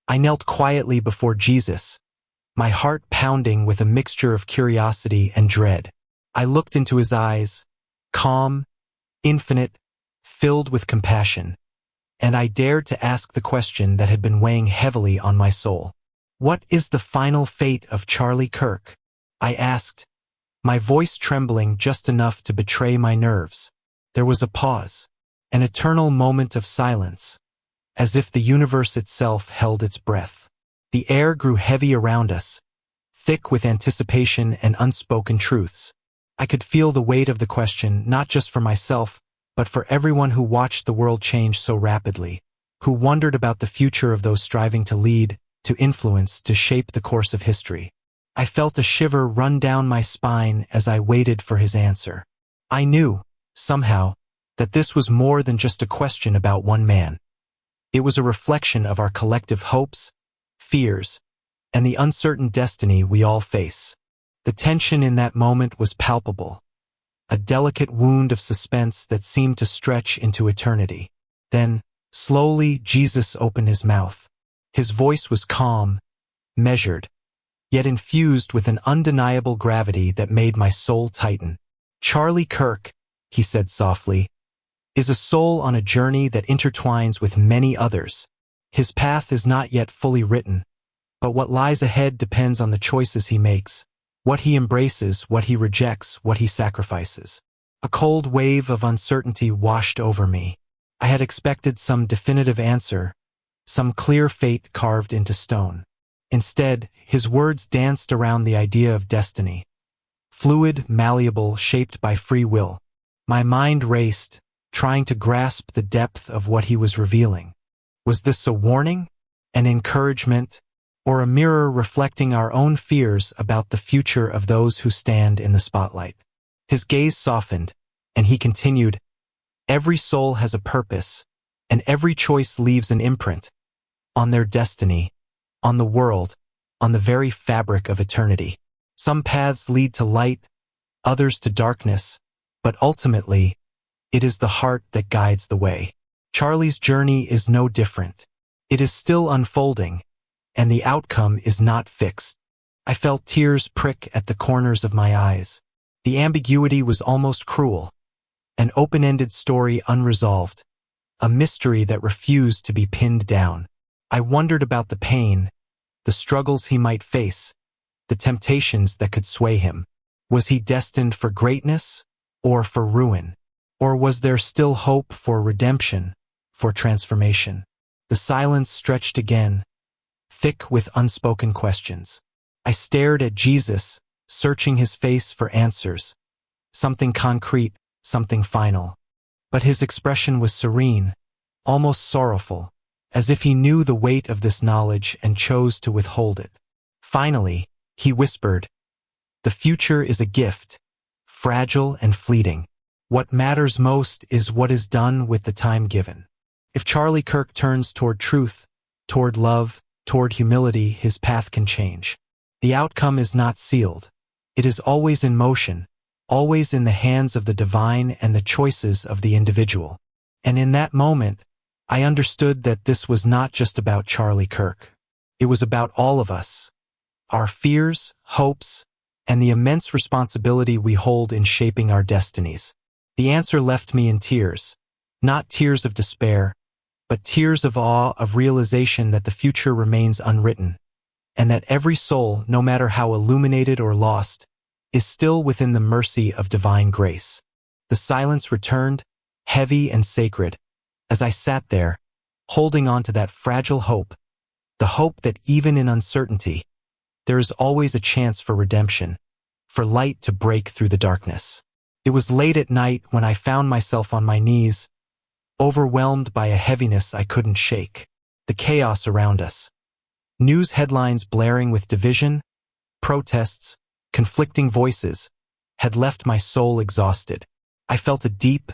I knelt quietly before Jesus, my heart pounding with a mixture of curiosity and dread. I looked into his eyes, calm, infinite, filled with compassion, and I dared to ask the question that had been weighing heavily on my soul. "What is the final fate of Charlie Kirk?" I asked, my voice trembling just enough to betray my nerves. There was a pause, an eternal moment of silence, as if the universe itself held its breath. The air grew heavy around us, thick with anticipation and unspoken truths. I could feel the weight of the question, not just for myself, but for everyone who watched the world change so rapidly, who wondered about the future of those striving to lead, to influence, to shape the course of history. I felt a shiver run down my spine as I waited for his answer. I knew, somehow, that this was more than just a question about one man. It was a reflection of our collective hopes, fears, and the uncertain destiny we all face. The tension in that moment was palpable, a delicate wound of suspense that seemed to stretch into eternity. Then, slowly, Jesus opened his mouth. His voice was calm, measured, yet infused with an undeniable gravity that made my soul tighten. "Charlie Kirk," he said softly, "is a soul on a journey that intertwines with many others. His path is not yet fully written, but what lies ahead depends on the choices he makes, what he embraces, what he rejects, what he sacrifices." A cold wave of uncertainty washed over me. I had expected some definitive answer, some clear fate carved into stone. Instead, his words danced around the idea of destiny. Fluid, malleable, shaped by free will. My mind raced, trying to grasp the depth of what he was revealing. Was this a warning, an encouragement, or a mirror reflecting our own fears about the future of those who stand in the spotlight? His gaze softened, and he continued, "Every soul has a purpose, and every choice leaves an imprint on their destiny, on the world, on the very fabric of eternity. Some paths lead to light, others to darkness, but ultimately, it is the heart that guides the way." Charlie's journey is no different. It is still unfolding, and the outcome is not fixed. I felt tears prick at the corners of my eyes. The ambiguity was almost cruel, an open-ended story unresolved, a mystery that refused to be pinned down. I wondered about the pain, the struggles he might face, the temptations that could sway him. Was he destined for greatness or for ruin? Or was there still hope for redemption, for transformation? The silence stretched again, thick with unspoken questions. I stared at Jesus, searching his face for answers, something concrete, something final. But his expression was serene, almost sorrowful, as if he knew the weight of this knowledge and chose to withhold it. Finally, he whispered, "The future is a gift, fragile and fleeting. What matters most is what is done with the time given." If Charlie Kirk turns toward truth, toward love, toward humility, his path can change. The outcome is not sealed. It is always in motion, always in the hands of the divine and the choices of the individual. And in that moment, I understood that this was not just about Charlie Kirk. It was about all of us, our fears, hopes, and the immense responsibility we hold in shaping our destinies. The answer left me in tears, not tears of despair, but tears of awe, of realization that the future remains unwritten, and that every soul, no matter how illuminated or lost, is still within the mercy of divine grace. The silence returned, heavy and sacred, as I sat there, holding on to that fragile hope, the hope that even in uncertainty, there is always a chance for redemption, for light to break through the darkness. It was late at night when I found myself on my knees, overwhelmed by a heaviness I couldn't shake. The chaos around us, news headlines blaring with division, protests, conflicting voices, had left my soul exhausted. I felt a deep,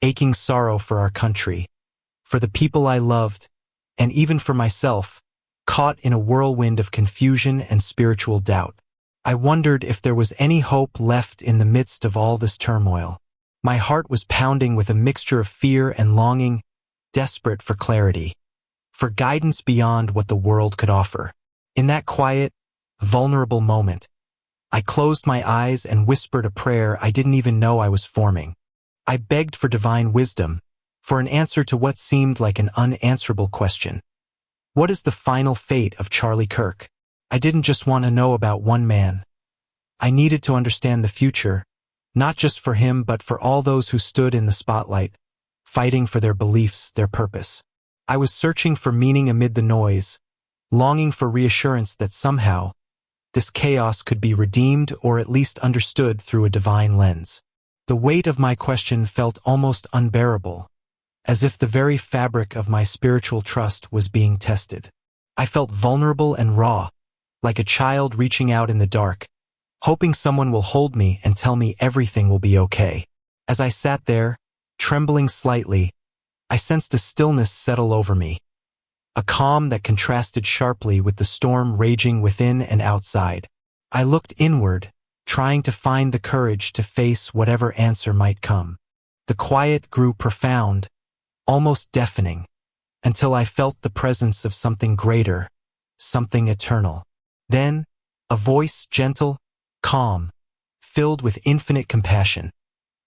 aching sorrow for our country, for the people I loved, and even for myself, caught in a whirlwind of confusion and spiritual doubt. I wondered if there was any hope left in the midst of all this turmoil. My heart was pounding with a mixture of fear and longing, desperate for clarity. for guidance beyond what the world could offer. In that quiet, vulnerable moment, I closed my eyes and whispered a prayer I didn't even know I was forming. I begged for divine wisdom, for an answer to what seemed like an unanswerable question. What is the final fate of Charlie Kirk? I didn't just want to know about one man. I needed to understand the future, not just for him but for all those who stood in the spotlight, fighting for their beliefs, their purpose. I was searching for meaning amid the noise, longing for reassurance that somehow, this chaos could be redeemed or at least understood through a divine lens. The weight of my question felt almost unbearable, as if the very fabric of my spiritual trust was being tested. I felt vulnerable and raw, like a child reaching out in the dark, hoping someone will hold me and tell me everything will be okay. As I sat there, trembling slightly, I sensed a stillness settle over me, a calm that contrasted sharply with the storm raging within and outside. I looked inward, trying to find the courage to face whatever answer might come. The quiet grew profound, almost deafening, until I felt the presence of something greater, something eternal. Then, a voice, gentle, calm, filled with infinite compassion,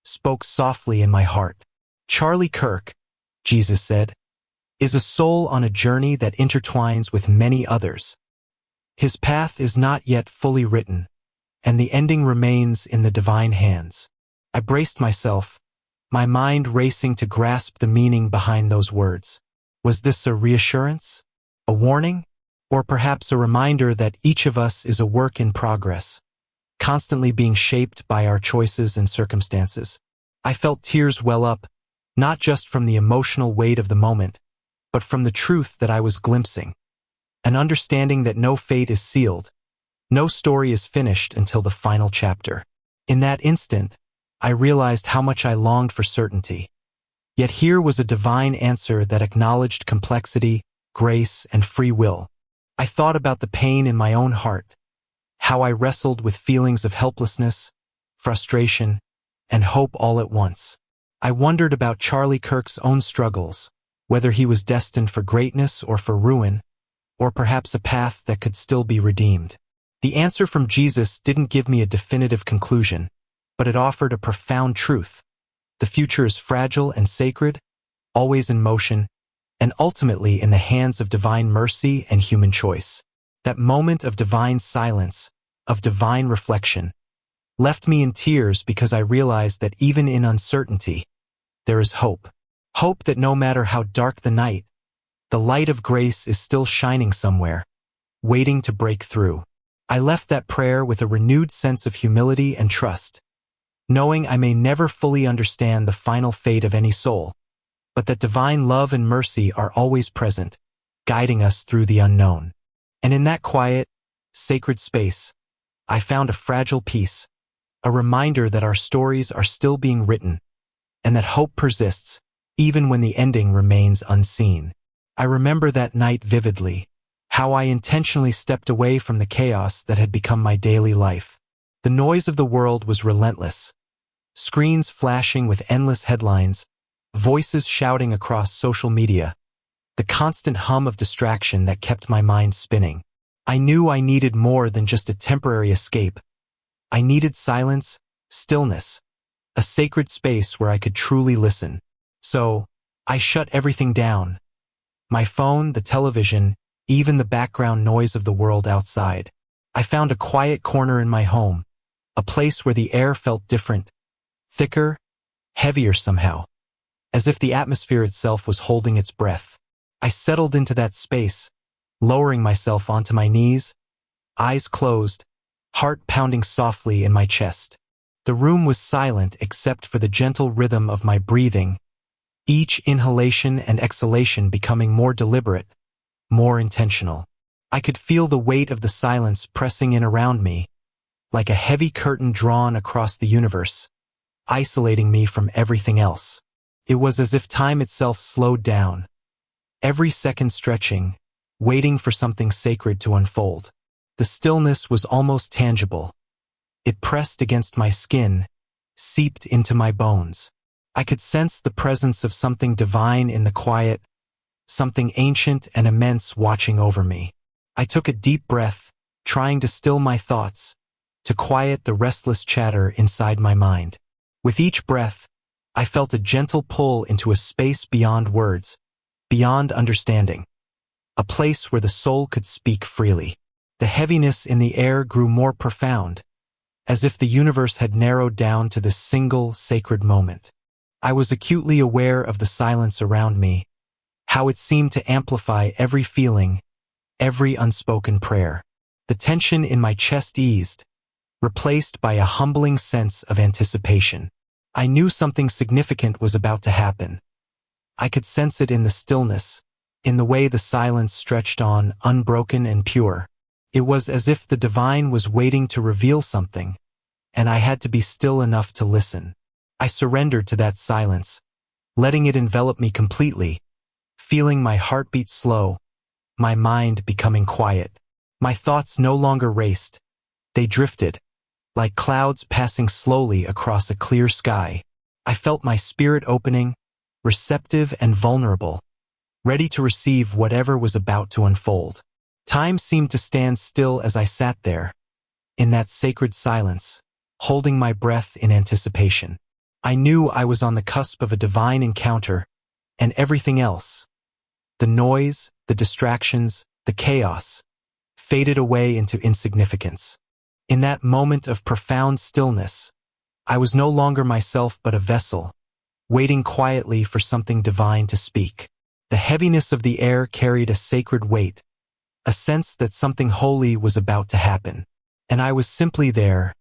spoke softly in my heart. Charlie Kirk, Jesus said, is a soul on a journey that intertwines with many others. His path is not yet fully written, and the ending remains in the divine hands. I braced myself, my mind racing to grasp the meaning behind those words. Was this a reassurance? A warning? Or perhaps a reminder that each of us is a work in progress, constantly being shaped by our choices and circumstances? I felt tears well up, not just from the emotional weight of the moment, but from the truth that I was glimpsing. An understanding that no fate is sealed, no story is finished until the final chapter. In that instant, I realized how much I longed for certainty. Yet here was a divine answer that acknowledged complexity, grace, and free will. I thought about the pain in my own heart, how I wrestled with feelings of helplessness, frustration, and hope all at once. I wondered about Charlie Kirk's own struggles, whether he was destined for greatness or for ruin, or perhaps a path that could still be redeemed. The answer from Jesus didn't give me a definitive conclusion, but it offered a profound truth. The future is fragile and sacred, always in motion, and ultimately in the hands of divine mercy and human choice. That moment of divine silence, of divine reflection, left me in tears because I realized that even in uncertainty, there is hope. Hope that no matter how dark the night, the light of grace is still shining somewhere, waiting to break through. I left that prayer with a renewed sense of humility and trust, knowing I may never fully understand the final fate of any soul, but that divine love and mercy are always present, guiding us through the unknown. And in that quiet, sacred space, I found a fragile peace, a reminder that our stories are still being written, and that hope persists, even when the ending remains unseen. I remember that night vividly, how I intentionally stepped away from the chaos that had become my daily life. The noise of the world was relentless, screens flashing with endless headlines, voices shouting across social media, the constant hum of distraction that kept my mind spinning. I knew I needed more than just a temporary escape. I needed silence, stillness, a sacred space where I could truly listen. So, I shut everything down. My phone, the television, even the background noise of the world outside. I found a quiet corner in my home, a place where the air felt different, thicker, heavier somehow, as if the atmosphere itself was holding its breath. I settled into that space, lowering myself onto my knees, eyes closed, heart pounding softly in my chest. The room was silent except for the gentle rhythm of my breathing, each inhalation and exhalation becoming more deliberate, more intentional. I could feel the weight of the silence pressing in around me, like a heavy curtain drawn across the universe, isolating me from everything else. It was as if time itself slowed down, every second stretching, waiting for something sacred to unfold. The stillness was almost tangible. It pressed against my skin, seeped into my bones. I could sense the presence of something divine in the quiet, something ancient and immense watching over me. I took a deep breath, trying to still my thoughts, to quiet the restless chatter inside my mind. With each breath, I felt a gentle pull into a space beyond words, beyond understanding, a place where the soul could speak freely. The heaviness in the air grew more profound, as if the universe had narrowed down to this single, sacred moment. I was acutely aware of the silence around me, how it seemed to amplify every feeling, every unspoken prayer. The tension in my chest eased, replaced by a humbling sense of anticipation. I knew something significant was about to happen. I could sense it in the stillness, in the way the silence stretched on, unbroken and pure. It was as if the divine was waiting to reveal something, and I had to be still enough to listen. I surrendered to that silence, letting it envelop me completely, feeling my heartbeat slow, my mind becoming quiet. My thoughts no longer raced. They drifted, like clouds passing slowly across a clear sky. I felt my spirit opening, receptive and vulnerable, ready to receive whatever was about to unfold. Time seemed to stand still as I sat there, in that sacred silence, holding my breath in anticipation. I knew I was on the cusp of a divine encounter, and everything else, the noise, the distractions, the chaos, faded away into insignificance. In that moment of profound stillness, I was no longer myself but a vessel, waiting quietly for something divine to speak. The heaviness of the air carried a sacred weight, a sense that something holy was about to happen. And I was simply there,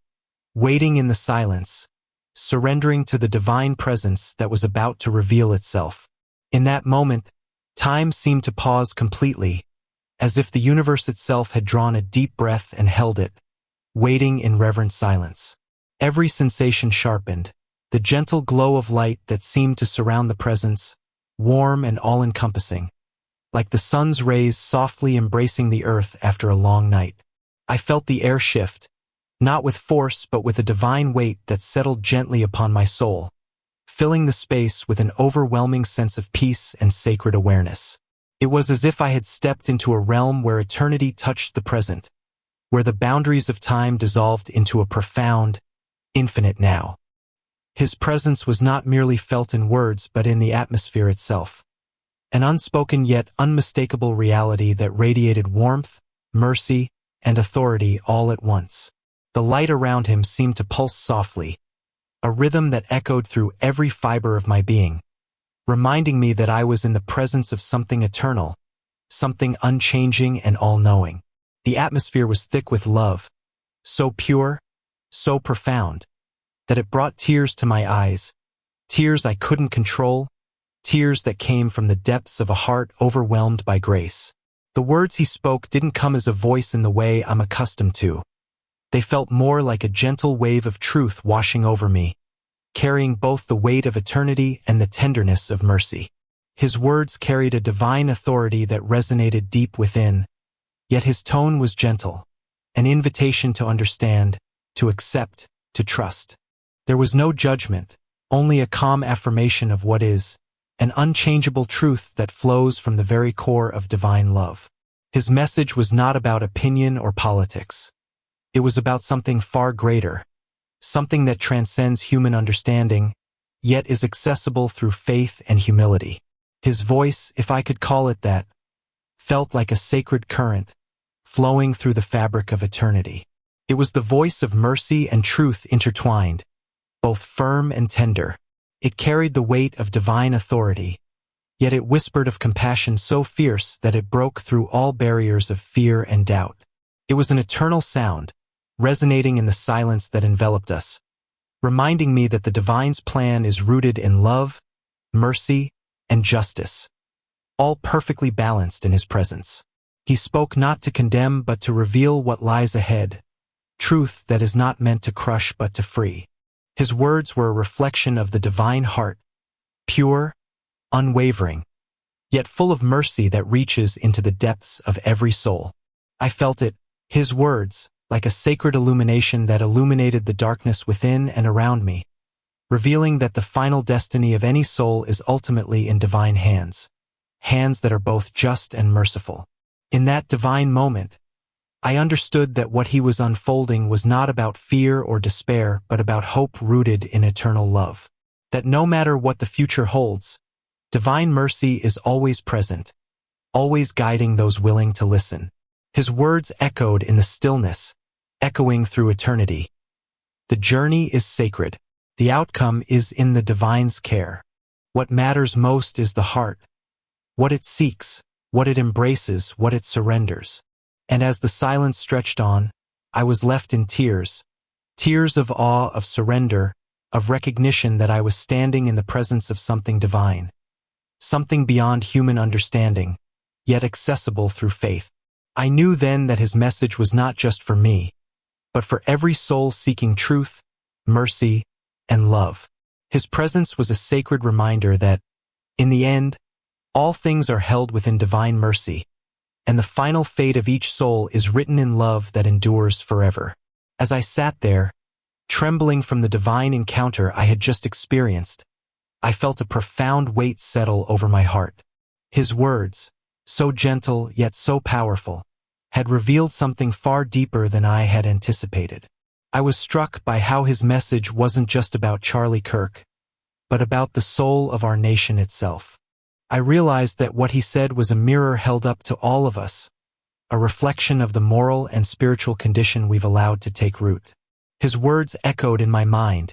waiting in the silence, surrendering to the divine presence that was about to reveal itself. In that moment, time seemed to pause completely, as if the universe itself had drawn a deep breath and held it, waiting in reverent silence. Every sensation sharpened, the gentle glow of light that seemed to surround the presence, warm and all-encompassing, like the sun's rays softly embracing the earth after a long night. I felt the air shift, not with force but with a divine weight that settled gently upon my soul, filling the space with an overwhelming sense of peace and sacred awareness. It was as if I had stepped into a realm where eternity touched the present, where the boundaries of time dissolved into a profound, infinite now. His presence was not merely felt in words but in the atmosphere itself, an unspoken yet unmistakable reality that radiated warmth, mercy, and authority all at once. The light around him seemed to pulse softly, a rhythm that echoed through every fiber of my being, reminding me that I was in the presence of something eternal, something unchanging and all-knowing. The atmosphere was thick with love, so pure, so profound, that it brought tears to my eyes, tears I couldn't control, tears that came from the depths of a heart overwhelmed by grace. The words he spoke didn't come as a voice in the way I'm accustomed to. They felt more like a gentle wave of truth washing over me, carrying both the weight of eternity and the tenderness of mercy. His words carried a divine authority that resonated deep within, yet his tone was gentle, an invitation to understand, to accept, to trust. There was no judgment, only a calm affirmation of what is, an unchangeable truth that flows from the very core of divine love. His message was not about opinion or politics. It was about something far greater, something that transcends human understanding, yet is accessible through faith and humility. His voice, if I could call it that, felt like a sacred current, flowing through the fabric of eternity. It was the voice of mercy and truth intertwined, both firm and tender. It carried the weight of divine authority, yet it whispered of compassion so fierce that it broke through all barriers of fear and doubt. It was an eternal sound, resonating in the silence that enveloped us, reminding me that the divine's plan is rooted in love, mercy, and justice, all perfectly balanced in his presence. He spoke not to condemn but to reveal what lies ahead, truth that is not meant to crush but to free. His words were a reflection of the divine heart, pure, unwavering, yet full of mercy that reaches into the depths of every soul. I felt it, his words, like a sacred illumination that illuminated the darkness within and around me, revealing that the final destiny of any soul is ultimately in divine hands, hands that are both just and merciful. In that divine moment, I understood that what he was unfolding was not about fear or despair, but about hope rooted in eternal love. That no matter what the future holds, divine mercy is always present, always guiding those willing to listen. His words echoed in the stillness, echoing through eternity. The journey is sacred. The outcome is in the divine's care. What matters most is the heart, what it seeks, what it embraces, what it surrenders. And as the silence stretched on, I was left in tears, tears of awe, of surrender, of recognition that I was standing in the presence of something divine, something beyond human understanding, yet accessible through faith. I knew then that his message was not just for me, but for every soul seeking truth, mercy, and love. His presence was a sacred reminder that, in the end, all things are held within divine mercy, and the final fate of each soul is written in love that endures forever. As I sat there, trembling from the divine encounter I had just experienced, I felt a profound weight settle over my heart. His words, so gentle yet so powerful, had revealed something far deeper than I had anticipated. I was struck by how his message wasn't just about Charlie Kirk, but about the soul of our nation itself. I realized that what he said was a mirror held up to all of us, a reflection of the moral and spiritual condition we've allowed to take root. His words echoed in my mind,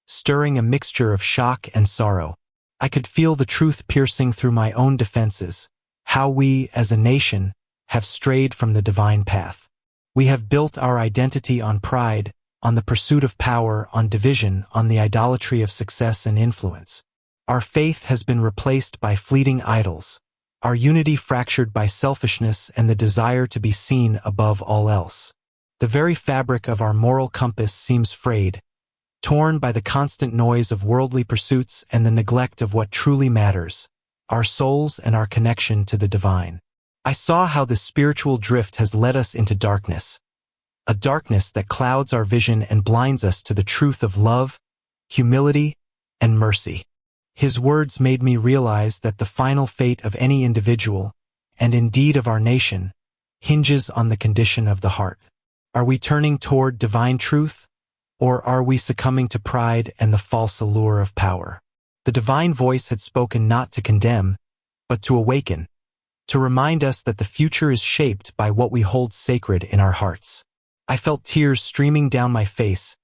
stirring a mixture of shock and sorrow. I could feel the truth piercing through my own defenses, how we, as a nation, have strayed from the divine path. We have built our identity on pride, on the pursuit of power, on division, on the idolatry of success and influence. Our faith has been replaced by fleeting idols, our unity fractured by selfishness and the desire to be seen above all else. The very fabric of our moral compass seems frayed, torn by the constant noise of worldly pursuits and the neglect of what truly matters, our souls and our connection to the divine. I saw how this spiritual drift has led us into darkness, a darkness that clouds our vision and blinds us to the truth of love, humility, and mercy. His words made me realize that the final fate of any individual, and indeed of our nation, hinges on the condition of the heart. Are we turning toward divine truth, or are we succumbing to pride and the false allure of power? The divine voice had spoken not to condemn, but to awaken, to remind us that the future is shaped by what we hold sacred in our hearts. I felt tears streaming down my face,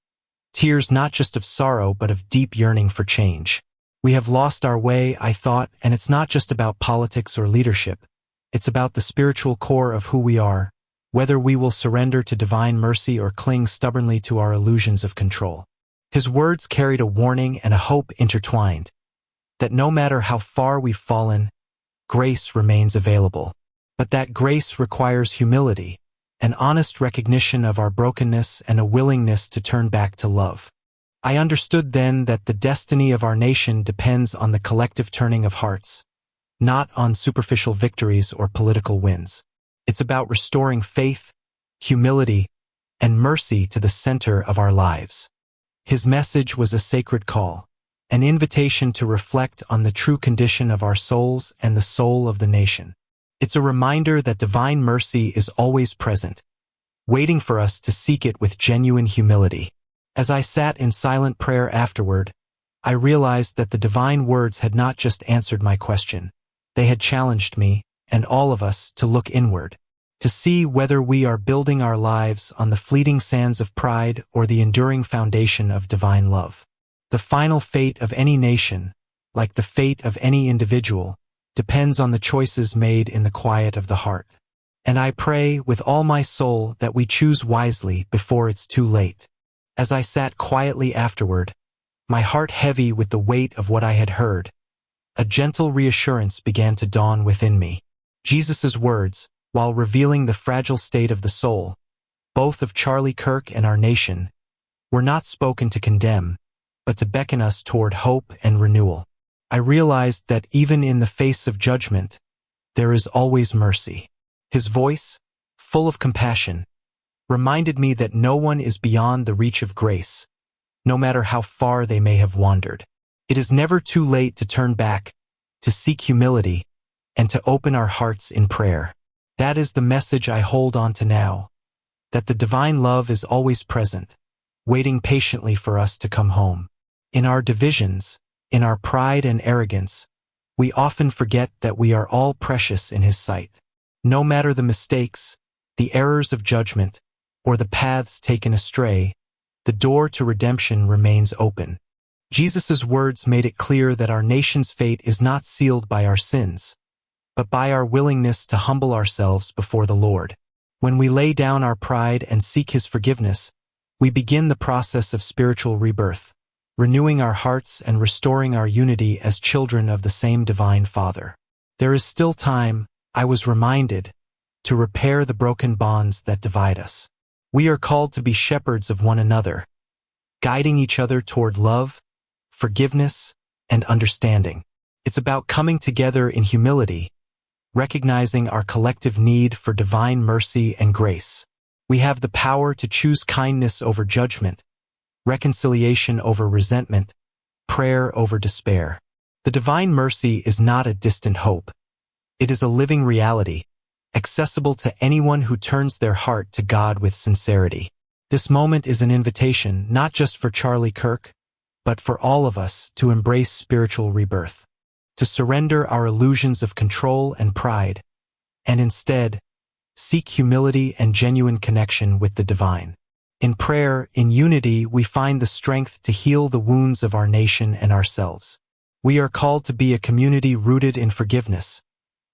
tears not just of sorrow but of deep yearning for change. We have lost our way, I thought, and it's not just about politics or leadership. It's about the spiritual core of who we are, whether we will surrender to divine mercy or cling stubbornly to our illusions of control. His words carried a warning and a hope intertwined, that no matter how far we've fallen, grace remains available. But that grace requires humility, an honest recognition of our brokenness and a willingness to turn back to love. I understood then that the destiny of our nation depends on the collective turning of hearts, not on superficial victories or political wins. It's about restoring faith, humility, and mercy to the center of our lives. His message was a sacred call, an invitation to reflect on the true condition of our souls and the soul of the nation. It's a reminder that divine mercy is always present, waiting for us to seek it with genuine humility. As I sat in silent prayer afterward, I realized that the divine words had not just answered my question. They had challenged me, and all of us, to look inward, to see whether we are building our lives on the fleeting sands of pride or the enduring foundation of divine love. The final fate of any nation, like the fate of any individual, depends on the choices made in the quiet of the heart. And I pray with all my soul that we choose wisely before it's too late. As I sat quietly afterward, my heart heavy with the weight of what I had heard, a gentle reassurance began to dawn within me. Jesus' words, while revealing the fragile state of the soul, both of Charlie Kirk and our nation, were not spoken to condemn, but to beckon us toward hope and renewal. I realized that even in the face of judgment, there is always mercy. His voice, full of compassion, reminded me that no one is beyond the reach of grace, no matter how far they may have wandered. It is never too late to turn back, to seek humility, and to open our hearts in prayer. That is the message I hold on to now, that the divine love is always present, waiting patiently for us to come home. In our divisions, in our pride and arrogance, we often forget that we are all precious in His sight. No matter the mistakes, the errors of judgment, or the paths taken astray, the door to redemption remains open. Jesus' words made it clear that our nation's fate is not sealed by our sins, but by our willingness to humble ourselves before the Lord. When we lay down our pride and seek His forgiveness, we begin the process of spiritual rebirth, renewing our hearts and restoring our unity as children of the same divine Father. There is still time, I was reminded, to repair the broken bonds that divide us. We are called to be shepherds of one another, guiding each other toward love, forgiveness, and understanding. It's about coming together in humility, recognizing our collective need for divine mercy and grace. We have the power to choose kindness over judgment, reconciliation over resentment, prayer over despair. The divine mercy is not a distant hope. It is a living reality, accessible to anyone who turns their heart to God with sincerity. This moment is an invitation not just for Charlie Kirk, but for all of us to embrace spiritual rebirth, to surrender our illusions of control and pride, and instead, seek humility and genuine connection with the divine. In prayer, in unity, we find the strength to heal the wounds of our nation and ourselves. We are called to be a community rooted in forgiveness,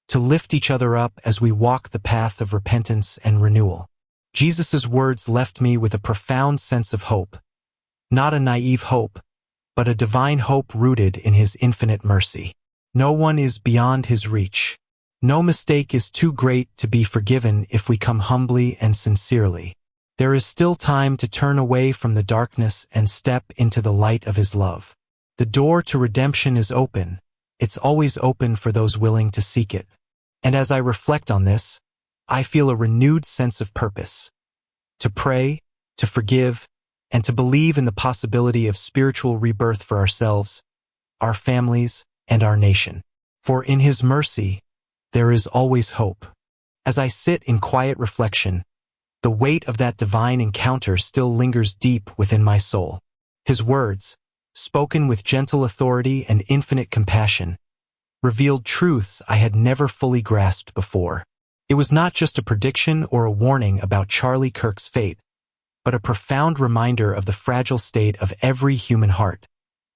to lift each other up as we walk the path of repentance and renewal. Jesus' words left me with a profound sense of hope, not a naive hope, but a divine hope rooted in His infinite mercy. No one is beyond His reach. No mistake is too great to be forgiven if we come humbly and sincerely. There is still time to turn away from the darkness and step into the light of His love. The door to redemption is open. It's always open for those willing to seek it. And as I reflect on this, I feel a renewed sense of purpose. To pray, to forgive, and to believe in the possibility of spiritual rebirth for ourselves, our families, and our nation. For in His mercy, there is always hope. As I sit in quiet reflection, the weight of that divine encounter still lingers deep within my soul. His words, spoken with gentle authority and infinite compassion, revealed truths I had never fully grasped before. It was not just a prediction or a warning about Charlie Kirk's fate, but a profound reminder of the fragile state of every human heart,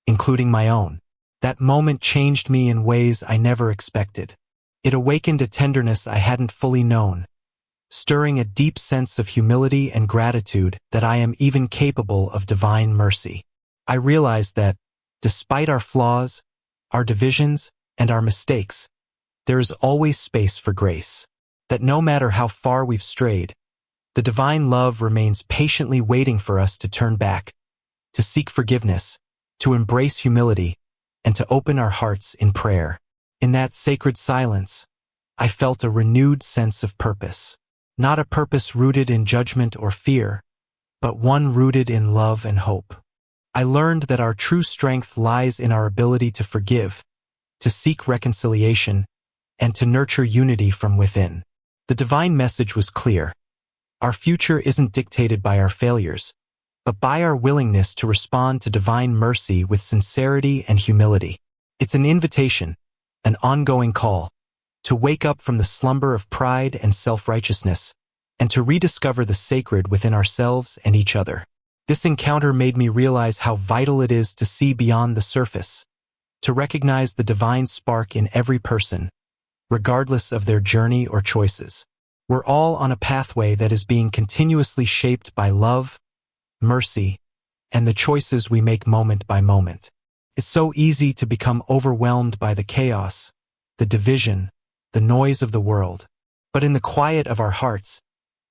including my own. That moment changed me in ways I never expected. It awakened a tenderness I hadn't fully known, stirring a deep sense of humility and gratitude that I am even capable of divine mercy. I realized that, despite our flaws, our divisions, and our mistakes, there is always space for grace. That no matter how far we've strayed, the divine love remains patiently waiting for us to turn back, to seek forgiveness, to embrace humility, and to open our hearts in prayer. In that sacred silence, I felt a renewed sense of purpose. Not a purpose rooted in judgment or fear, but one rooted in love and hope. I learned that our true strength lies in our ability to forgive, to seek reconciliation, and to nurture unity from within. The divine message was clear. Our future isn't dictated by our failures, but by our willingness to respond to divine mercy with sincerity and humility. It's an invitation, an ongoing call, to wake up from the slumber of pride and self-righteousness, and to rediscover the sacred within ourselves and each other. This encounter made me realize how vital it is to see beyond the surface, to recognize the divine spark in every person, regardless of their journey or choices. We're all on a pathway that is being continuously shaped by love, mercy, and the choices we make moment by moment. It's so easy to become overwhelmed by the chaos, the division, the noise of the world. But in the quiet of our hearts,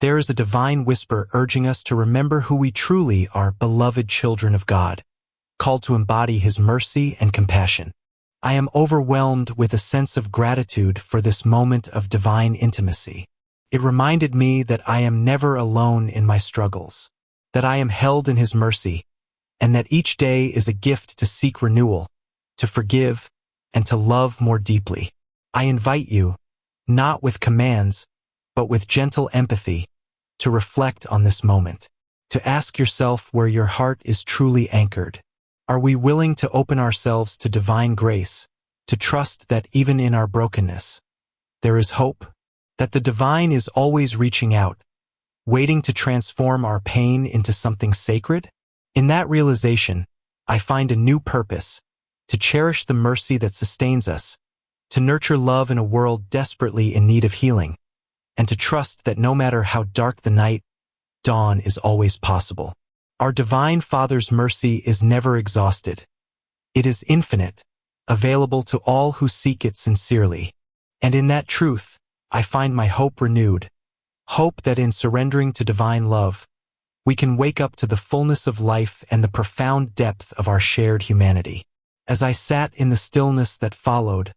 there is a divine whisper urging us to remember who we truly are, beloved children of God, called to embody His mercy and compassion. I am overwhelmed with a sense of gratitude for this moment of divine intimacy. It reminded me that I am never alone in my struggles, that I am held in His mercy, and that each day is a gift to seek renewal, to forgive, and to love more deeply. I invite you, not with commands, but with gentle empathy, to reflect on this moment, to ask yourself where your heart is truly anchored. Are we willing to open ourselves to divine grace, to trust that even in our brokenness, there is hope, that the divine is always reaching out, waiting to transform our pain into something sacred? In that realization, I find a new purpose, to cherish the mercy that sustains us, to nurture love in a world desperately in need of healing, and to trust that no matter how dark the night, dawn is always possible. Our Divine Father's mercy is never exhausted. It is infinite, available to all who seek it sincerely. And in that truth, I find my hope renewed, hope that in surrendering to divine love, we can wake up to the fullness of life and the profound depth of our shared humanity. As I sat in the stillness that followed,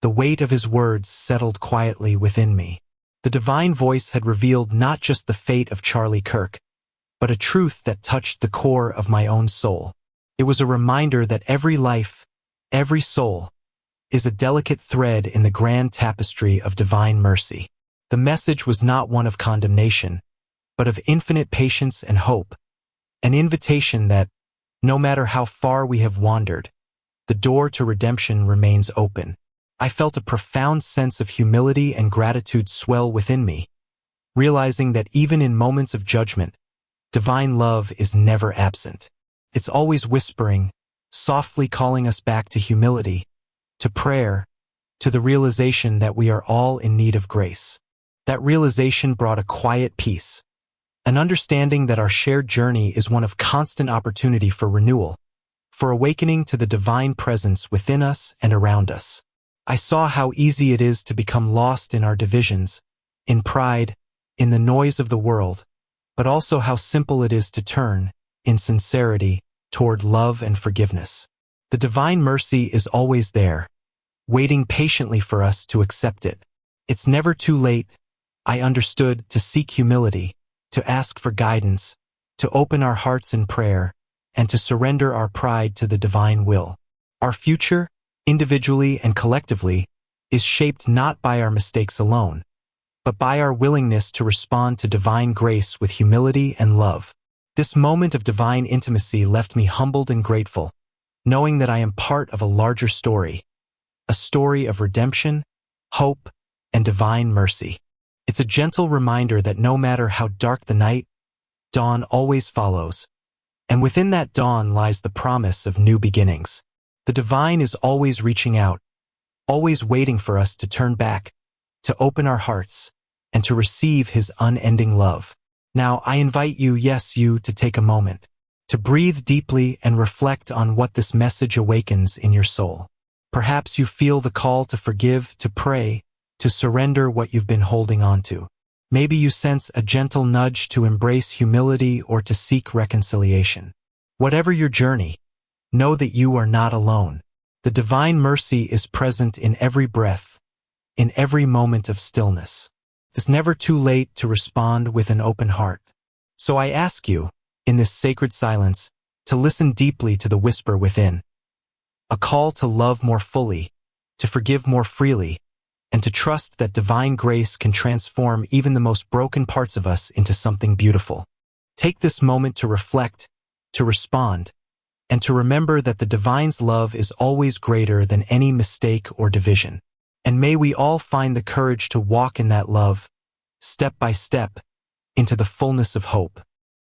the weight of his words settled quietly within me. The divine voice had revealed not just the fate of Charlie Kirk, but a truth that touched the core of my own soul. It was a reminder that every life, every soul, is a delicate thread in the grand tapestry of divine mercy. The message was not one of condemnation, but of infinite patience and hope, an invitation that, no matter how far we have wandered, the door to redemption remains open. I felt a profound sense of humility and gratitude swell within me, realizing that even in moments of judgment, divine love is never absent. It's always whispering, softly calling us back to humility, to prayer, to the realization that we are all in need of grace. That realization brought a quiet peace, an understanding that our shared journey is one of constant opportunity for renewal, for awakening to the divine presence within us and around us. I saw how easy it is to become lost in our divisions, in pride, in the noise of the world, but also how simple it is to turn, in sincerity, toward love and forgiveness. The divine mercy is always there, waiting patiently for us to accept it. It's never too late, I understood, to seek humility, to ask for guidance, to open our hearts in prayer, and to surrender our pride to the divine will. Our future, individually and collectively, is shaped not by our mistakes alone, but by our willingness to respond to divine grace with humility and love. This moment of divine intimacy left me humbled and grateful, knowing that I am part of a larger story, a story of redemption, hope, and divine mercy. It's a gentle reminder that no matter how dark the night, dawn always follows, and within that dawn lies the promise of new beginnings. The divine is always reaching out, always waiting for us to turn back, to open our hearts, and to receive his unending love. Now, I invite you, yes, you, to take a moment, to breathe deeply and reflect on what this message awakens in your soul. Perhaps you feel the call to forgive, to pray, to surrender what you've been holding on to. Maybe you sense a gentle nudge to embrace humility or to seek reconciliation. Whatever your journey, know that you are not alone. The divine mercy is present in every breath, in every moment of stillness. It's never too late to respond with an open heart. So I ask you, in this sacred silence, to listen deeply to the whisper within. A call to love more fully, to forgive more freely, and to trust that divine grace can transform even the most broken parts of us into something beautiful. Take this moment to reflect, to respond, and to remember that the divine's love is always greater than any mistake or division. And may we all find the courage to walk in that love, step by step, into the fullness of hope.